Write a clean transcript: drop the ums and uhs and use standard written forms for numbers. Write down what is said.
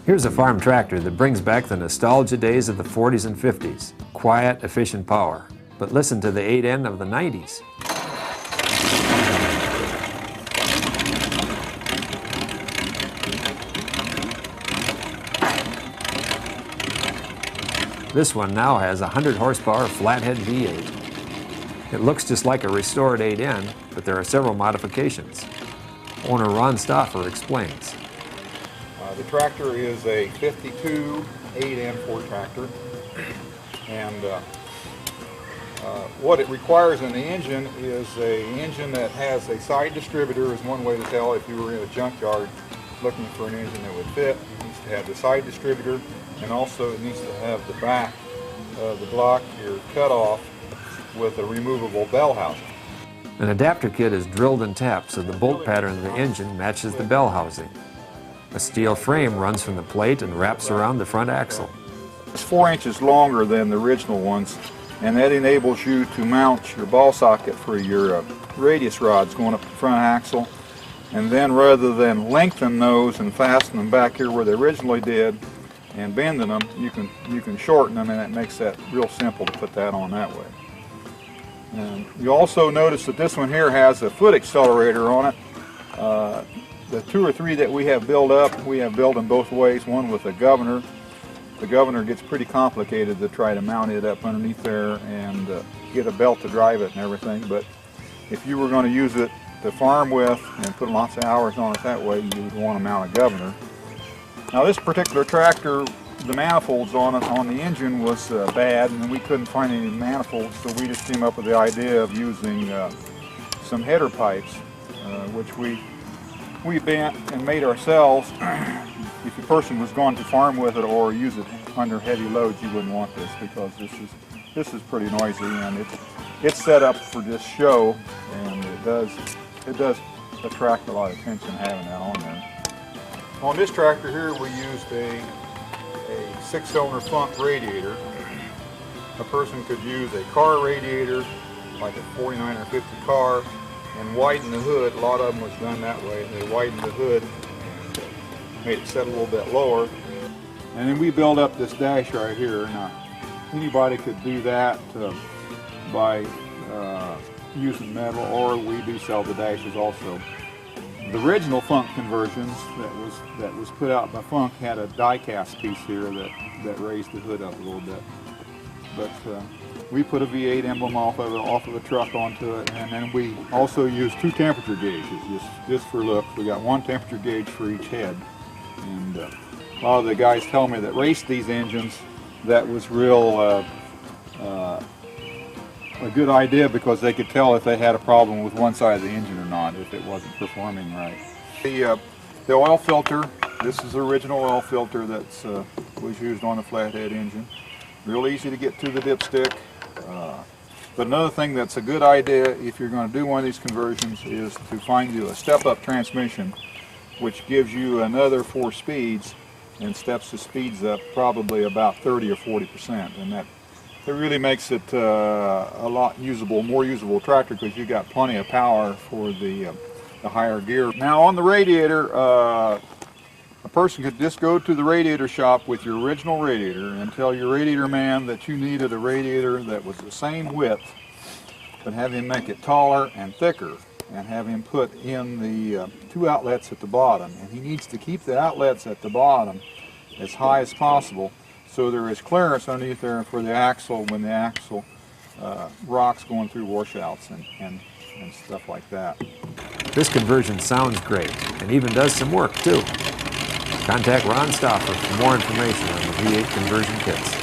Here's a farm tractor that brings back the nostalgia days of the 40s and 50s. Quiet, efficient power. But listen to the 8N of the 90s. This one now has a 100 horsepower flathead V8. It looks just like a restored 8N, but there are several modifications. Owner Ron Stauffer explains. The tractor is a 52 8N Ford tractor, and what it requires in the engine is an engine that has a side distributor. Is one way to tell if you were in a junkyard looking for an engine that would fit. It needs to have the side distributor, and also it needs to have the back of the block here cut off with a removable bell housing. An adapter kit is drilled and tapped so the bolt pattern of the engine matches the bell housing. A steel frame runs from the plate and wraps around the front axle. It's 4 inches longer than the original ones, and that enables you to mount your ball socket for your radius rods going up the front axle. And then rather than lengthen those and fasten them back here where they originally did and bending them, you can shorten them, and it makes that real simple to put that on that way. And you also notice that this one here has a foot accelerator on it. The 2 or 3 that we have built up, we have built them both ways, one with a governor. The governor gets pretty complicated to try to mount it up underneath there and get a belt to drive it and everything, but if you were going to use it to farm with and put lots of hours on it that way, you would want to mount a governor. Now this particular tractor, the manifolds on it, on the engine was bad, and we couldn't find any manifolds, so we just came up with the idea of using some header pipes, which we bent and made ourselves. If a person was going to farm with it or use it under heavy loads, you wouldn't want this, because this is pretty noisy, and it's set up for this show, and it does attract a lot of attention having that on there. On this tractor here, we used a 6-cylinder Funk radiator. A person could use a car radiator, like a 49 or 50 car, and widen the hood. A lot of them was done that way. They widened the hood and made it set a little bit lower. And then we built up this dash right here. Now, anybody could do that by using metal, or we do sell the dashes also. The original Funk conversions that was put out by Funk had a die-cast piece here that raised the hood up a little bit. But we put a V8 emblem off of the truck onto it, and then we also used 2 temperature gauges just for looks. We got 1 temperature gauge for each head. And a lot of the guys tell me that raced these engines, that was real a good idea, because they could tell if they had a problem with one side of the engine or not, if it wasn't performing right. The oil filter, this is the original oil filter that was used on the flathead engine. Real easy to get to the dipstick. But another thing that's a good idea if you're going to do one of these conversions is to find you a step-up transmission, which gives you another 4 speeds and steps the speeds up probably about 30 or 40%, and that it really makes it a lot more usable tractor, because you got plenty of power for the higher gear. Now on the radiator, a person could just go to the radiator shop with your original radiator and tell your radiator man that you needed a radiator that was the same width, but have him make it taller and thicker, and have him put in the 2 outlets at the bottom. And he needs to keep the outlets at the bottom as high as possible, so there is clearance underneath there for the axle when the axle rocks going through washouts and stuff like that. This conversion sounds great, and even does some work too. Contact Ron Stauffer for more information on the V8 conversion kits.